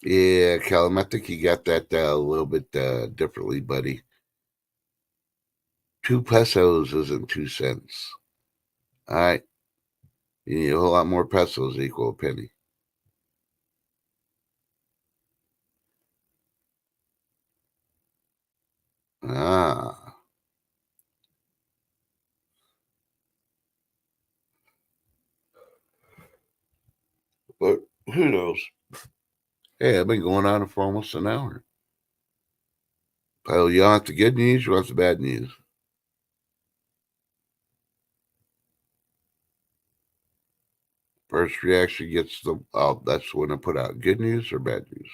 Yeah, Callum, I think you got that a little bit differently, buddy. 2 pesos isn't 2 cents. All right. You need a whole lot more pesos to equal a penny. Ah. But who knows? Hey, I've been going on for almost an hour. Oh, you want the good news? You want the bad news? First reaction gets the, oh, that's when I put out good news or bad news.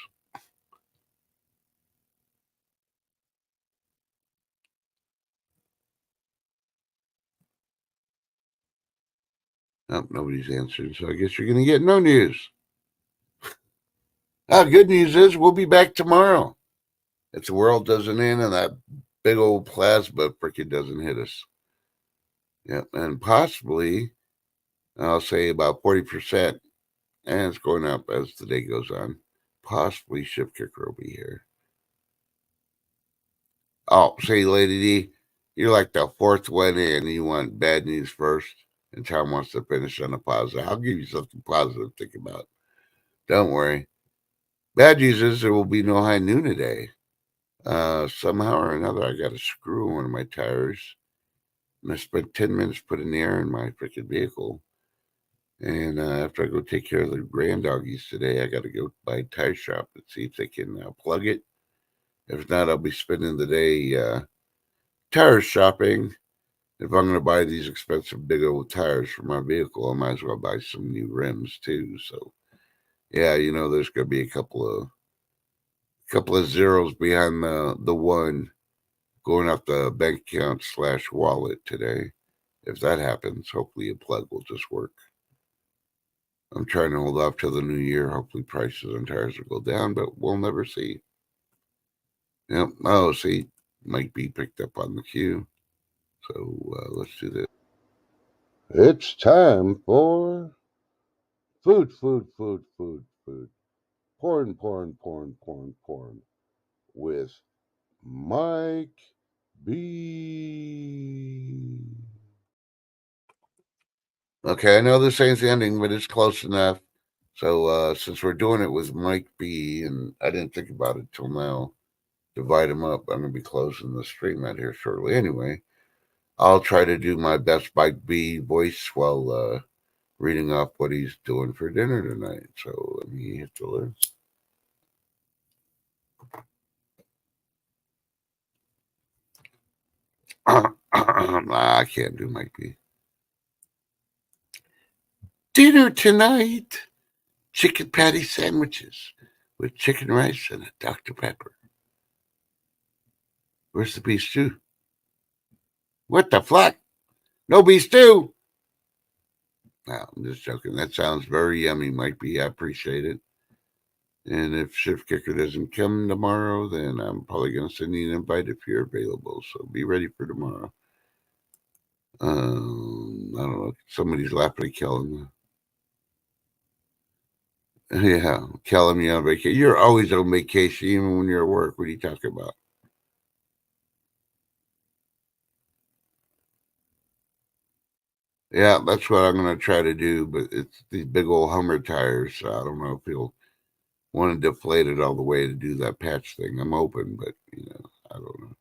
Oh, nobody's answering, so I guess you're going to get no news. Good news is we'll be back tomorrow. If the world doesn't end and that big old plasma freaking doesn't hit us. Yep, and possibly, I'll say about 40%, and it's going up as the day goes on. Possibly Shift Kicker will be here. Oh, say, Lady D, you're like the fourth one in. You want bad news first, and Tom wants to finish on a positive. I'll give you something positive to think about. Don't worry. Bad news is there will be no high noon today. Somehow or another, I got a screw in one of my tires. And I spent 10 minutes putting the air in my freaking vehicle. And after I go take care of the grand doggies today, I got to go by a tire shop and see if they can plug it. If not, I'll be spending the day tire shopping. If I'm going to buy these expensive big old tires for my vehicle, I might as well buy some new rims too. So, yeah, there's going to be a couple of zeros behind the one going off the bank account / wallet today. If that happens, hopefully a plug will just work. I'm trying to hold off till the new year. Hopefully prices on tires will go down, but we'll never see. Yep. Oh, see, Mike B picked up on the cue. So let's do this. It's time for food. Porn. With Mike B. Okay, I know this ain't the ending, but it's close enough. So since we're doing it with Mike B, and I didn't think about it till now, divide them up. I'm going to be closing the stream out here shortly. Anyway, I'll try to do my best Mike B voice while reading off what he's doing for dinner tonight. So let me hit the list. I can't do Mike B. Dinner tonight, chicken patty sandwiches with chicken rice and a Dr. Pepper. Where's the beef stew? What the fuck? No beef stew? No, I'm just joking. That sounds very yummy, Mike B. I appreciate it. And if Shift Kicker doesn't come tomorrow, then I'm probably going to send you an invite if you're available. So be ready for tomorrow. I don't know. Somebody's laughing at Kellen. Yeah, Kellen, you're on vacation. You're always on vacation, even when you're at work. What are you talking about? Yeah, that's what I'm going to try to do. But it's these big old Hummer tires. So I don't know if he'll want to deflate it all the way to do that patch thing. I'm hoping, but I don't know.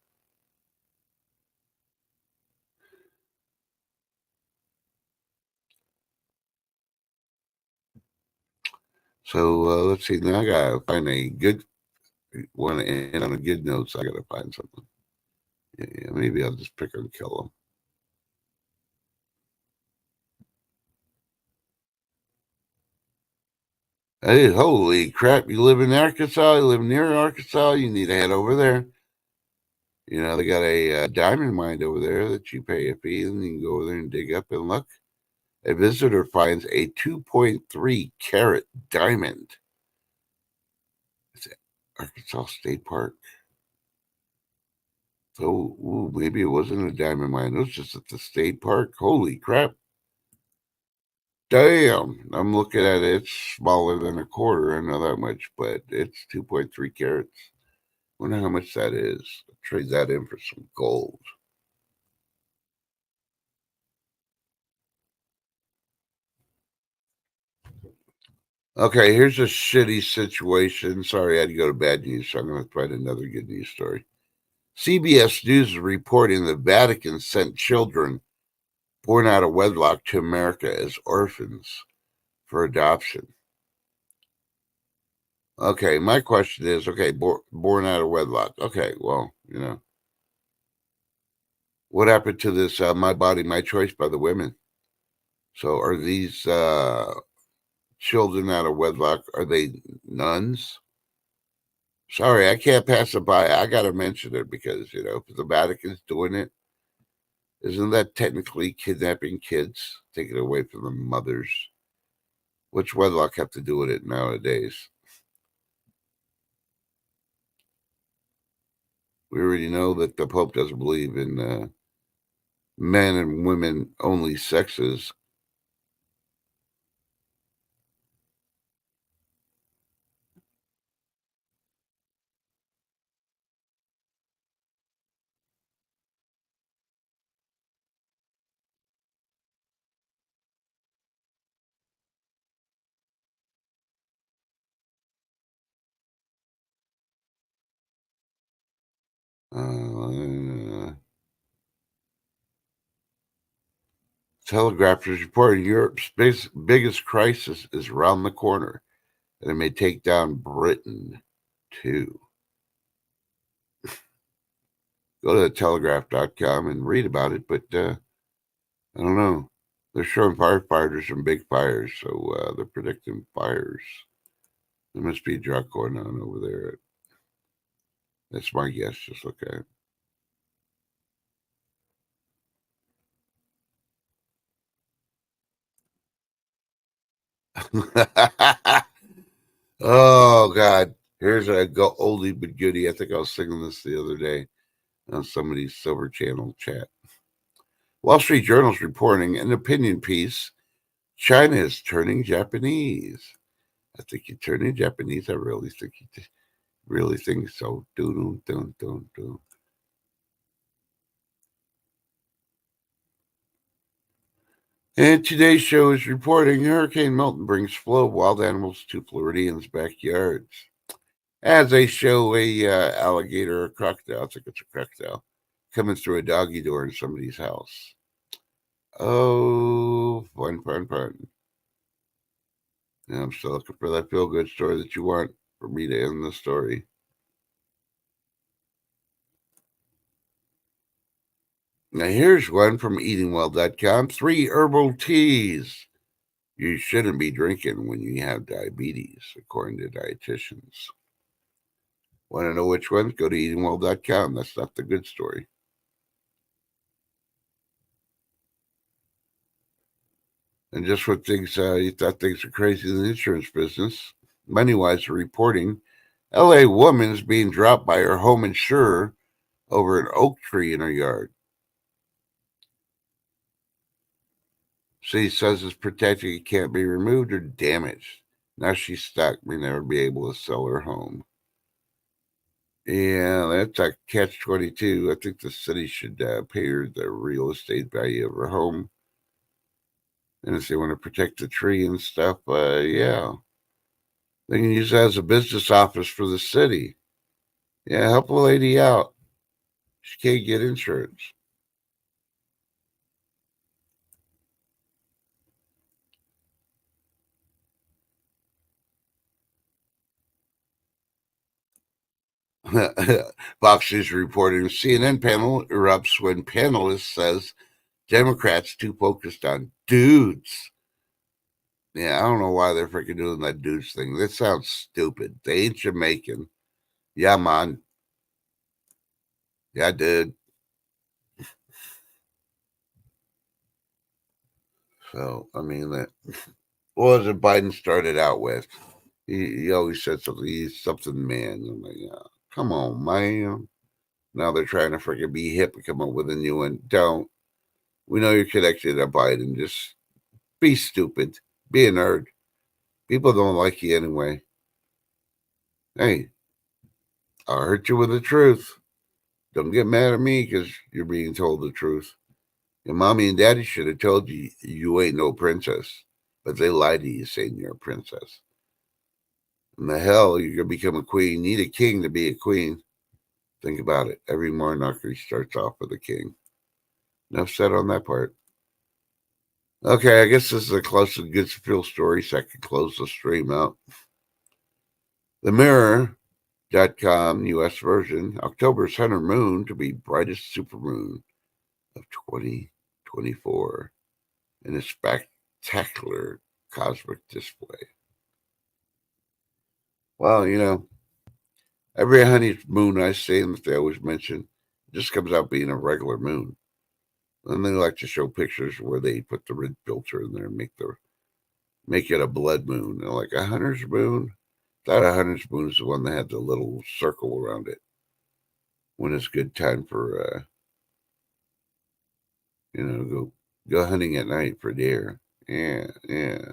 So let's see. Now I gotta find a good one, and on a good note, so I gotta find something. Yeah, maybe I'll just pick and kill him. Hey, holy crap! You live in Arkansas? You live near Arkansas? You need to head over there. They got a diamond mine over there that you pay a fee, and you can go over there and dig up and look. A visitor finds a 2.3 carat diamond. It's at Arkansas State Park. So, maybe it wasn't a diamond mine. It was just at the state park. Holy crap. Damn. I'm looking at it. It's smaller than a quarter. I know that much, but it's 2.3 carats. Wonder how much that is. I'll trade that in for some gold. Okay, here's a shitty situation. Sorry, I had to go to bad news, so I'm going to find another good news story. CBS News is reporting the Vatican sent children born out of wedlock to America as orphans for adoption. Okay, my question is, okay, born out of wedlock. Okay, well, what happened to this My Body, My Choice by the women? So are these children out of wedlock, are they nuns? Sorry, I can't pass it by. I got to mention it because, if the Vatican's doing it, isn't that technically kidnapping kids, taking away from the mothers? Which wedlock have to do with it nowadays? We already know that the Pope doesn't believe in men and women only sexes. Telegraph is reporting Europe's biggest crisis is around the corner, and it may take down Britain, too. Go to telegraph.com and read about it, but I don't know. They're showing firefighters and big fires, so they're predicting fires. There must be a drought going on over there. That's my guess. Just look at it. Oh, God. Here's a oldie but goodie. I think I was singing this the other day on somebody's Silver Channel chat. Wall Street Journal is reporting an opinion piece. China is turning Japanese. I think you're turning Japanese. I really think so. Dun, dun, dun, dun. And today's show is reporting Hurricane Milton brings flow of wild animals to Floridians' backyards. As they show a alligator or crocodile, I think it's a crocodile, coming through a doggy door in somebody's house. Oh, fun, fun, fun. Yeah, I'm still looking for that feel-good story that you want for me to end the story. Now here's one from eatingwell.com. 3 herbal teas you shouldn't be drinking when you have diabetes, according to dietitians. Want to know which ones? Go to eatingwell.com. That's not the good story. And just when things you thought things were crazy in the insurance business, MoneyWise are reporting LA woman is being dropped by her home insurer over an oak tree in her yard. She says it's protected, it can't be removed or damaged. Now she's stuck, may never be able to sell her home. Yeah, that's a catch-22. I think the city should pay her the real estate value of her home. And if they want to protect the tree and stuff, yeah. They can use that as a business office for the city. Yeah, help a lady out. She can't get insurance. Fox News reporting CNN panel erupts when panelist says Democrats too focused on dudes. Yeah, I don't know why they're freaking doing that dudes thing. That sounds stupid. They ain't Jamaican. Yeah, man. Yeah, dude. So, I mean, that what was it Biden started out with? He always said something. He's something man. I'm like, yeah, come on, man. Now they're trying to freaking be hip and come up with a new one. Don't. We know you're connected to Biden. Just be stupid. Be a nerd. People don't like you anyway. Hey, I'll hurt you with the truth. Don't get mad at me because you're being told the truth. Your mommy and daddy should have told you you ain't no princess, but they lied to you saying you're a princess. And the hell, you're gonna become a queen. You need a king to be a queen. Think about it. Every monarchy starts off with a king. Enough said on that part. Okay, I guess this is a close to good feel story, so I can close the stream out. The Mirror.com US version, October's 100 moon to be brightest supermoon of 2024 in a spectacular cosmic display. Well, every honeymoon I see, and they always mention, it just comes out being a regular moon. And they like to show pictures where they put the red filter in there and make it a blood moon. And like a hunter's moon. Thought a hunter's moon is the one that had the little circle around it. When it's good time for go hunting at night for deer. Yeah, yeah.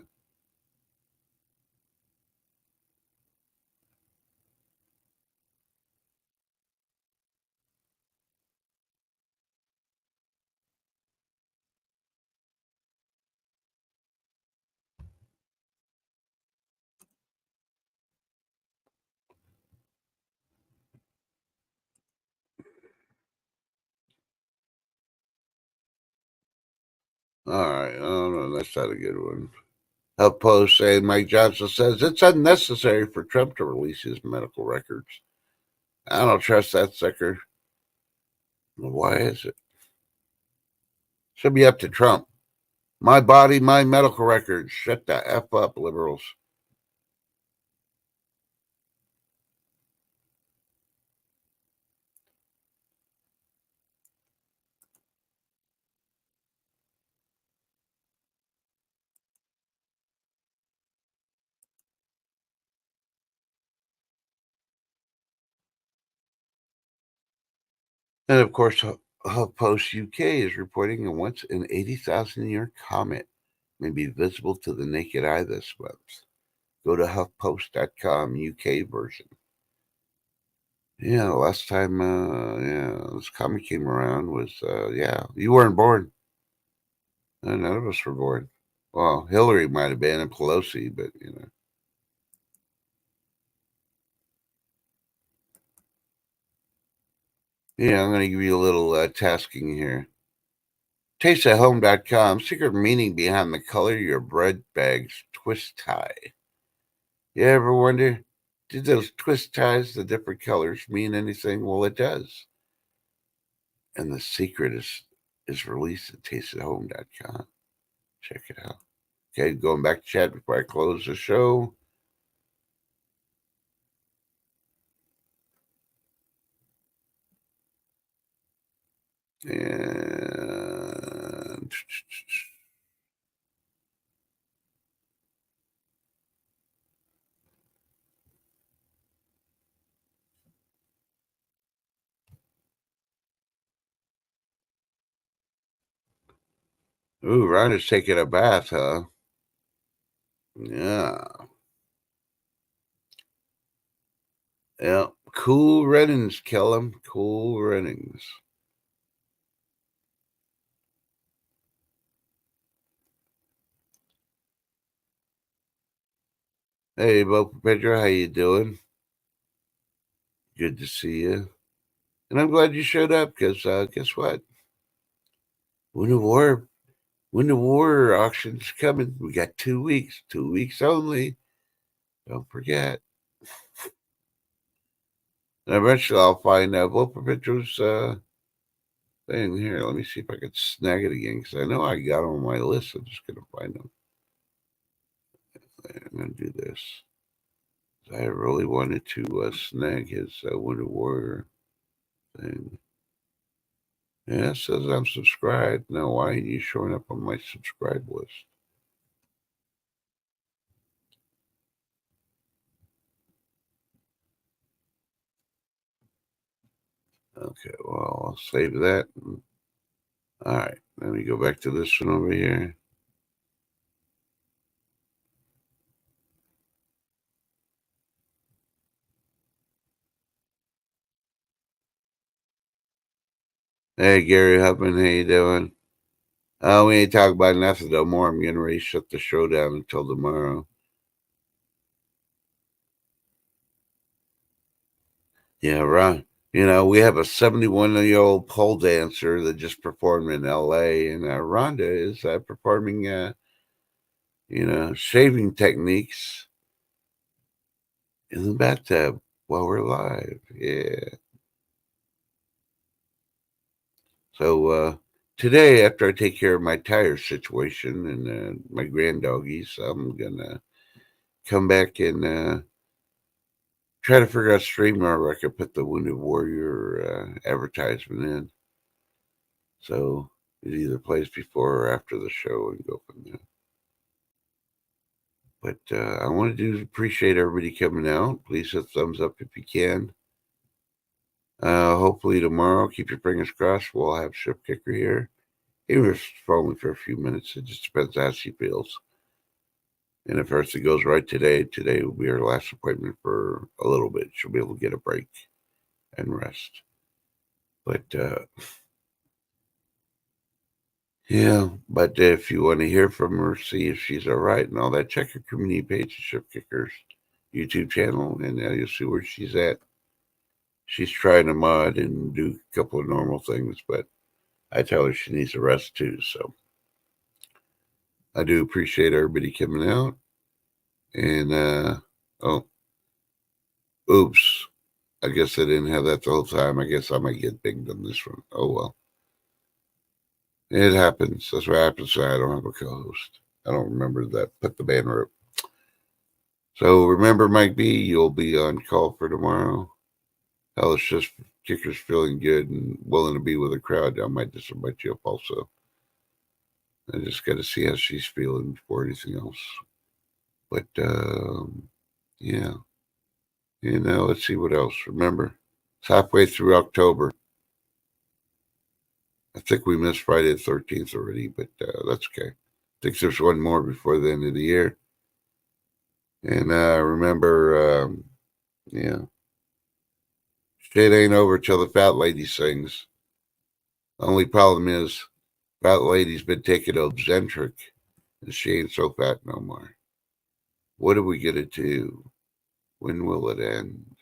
All right. Oh no, that's not a good one. HuffPost saying Mike Johnson says it's unnecessary for Trump to release his medical records. I don't trust that sucker. Why is it? Should be up to Trump. My body, my medical records. Shut the F up, liberals. And of course, HuffPost UK is reporting a once in 80,000 year comet may be visible to the naked eye this month. Go to HuffPost.com UK version. Yeah, last time, this comet came around was, you weren't born. None of us were born. Well, Hillary might have been and Pelosi, but Yeah, I'm going to give you a little tasking here. TasteAtHome.com, secret meaning behind the color of your bread bag's twist tie. You ever wonder, did those twist ties, the different colors, mean anything? Well, it does. And the secret is released at TasteAtHome.com. Check it out. Okay, going back to chat before I close the show. And ooh, Rhonda's taking a bath, huh? Yeah. Yeah. Cool runnings, Kellum. Cool runnings. Hey, Bo Pedro, how you doing? Good to see you. And I'm glad you showed up because guess what? Winter War auction's coming. We got 2 weeks. 2 weeks only. Don't forget. And eventually I'll find Bo Pedro's thing here. Let me see if I can snag it again because I know I got him on my list. I'm just gonna find him. I'm gonna do this. I really wanted to snag his Winter Warrior thing. Yeah, it says I'm subscribed. Now, why are you showing up on my subscribe list? Okay, well, I'll save that. All right, let me go back to this one over here. Hey, Gary Huffman, how you doing? We ain't talking about nothing no more. I'm getting ready to shut the show down until tomorrow. Yeah, right. We have a 71-year-old pole dancer that just performed in L.A., and Rhonda is performing, shaving techniques in the bathtub while we're live. Yeah. So today, after I take care of my tire situation and my grand doggies, I'm gonna come back and try to figure out a streamer where I could put the Wounded Warrior advertisement in. So it either plays before or after the show and go from there. But I wanted to appreciate everybody coming out. Please hit thumbs up if you can. Hopefully tomorrow, keep your fingers crossed, we'll have Ship Kicker here. Even if it's only for a few minutes, it just depends how she feels. And if everything goes right today will be her last appointment for a little bit. She'll be able to get a break and rest. But yeah, but if you want to hear from her, see if she's all right and all that, check her community page, Ship Kicker's YouTube channel, and you'll see where she's at. She's trying to mod and do a couple of normal things, but I tell her she needs a rest too. So I do appreciate everybody coming out. And oh, oops. I guess I didn't have that the whole time. I guess I might get binged on this one. Oh well. It happens. That's what happens. I don't have a co-host. I don't remember that. Put the banner up. So remember, Mike B, you'll be on call for tomorrow. Hell, it's just Kicker's feeling good and willing to be with a crowd. I might just invite you up also. I just got to see how she's feeling before anything else. But yeah. And let's see what else. Remember, it's halfway through October. I think we missed Friday the 13th already, but that's okay. I think there's one more before the end of the year. And remember, yeah, shit ain't over till the fat lady sings. The only problem is, fat lady's been taking Ozempic, and she ain't so fat no more. What are we gonna do? When will it end?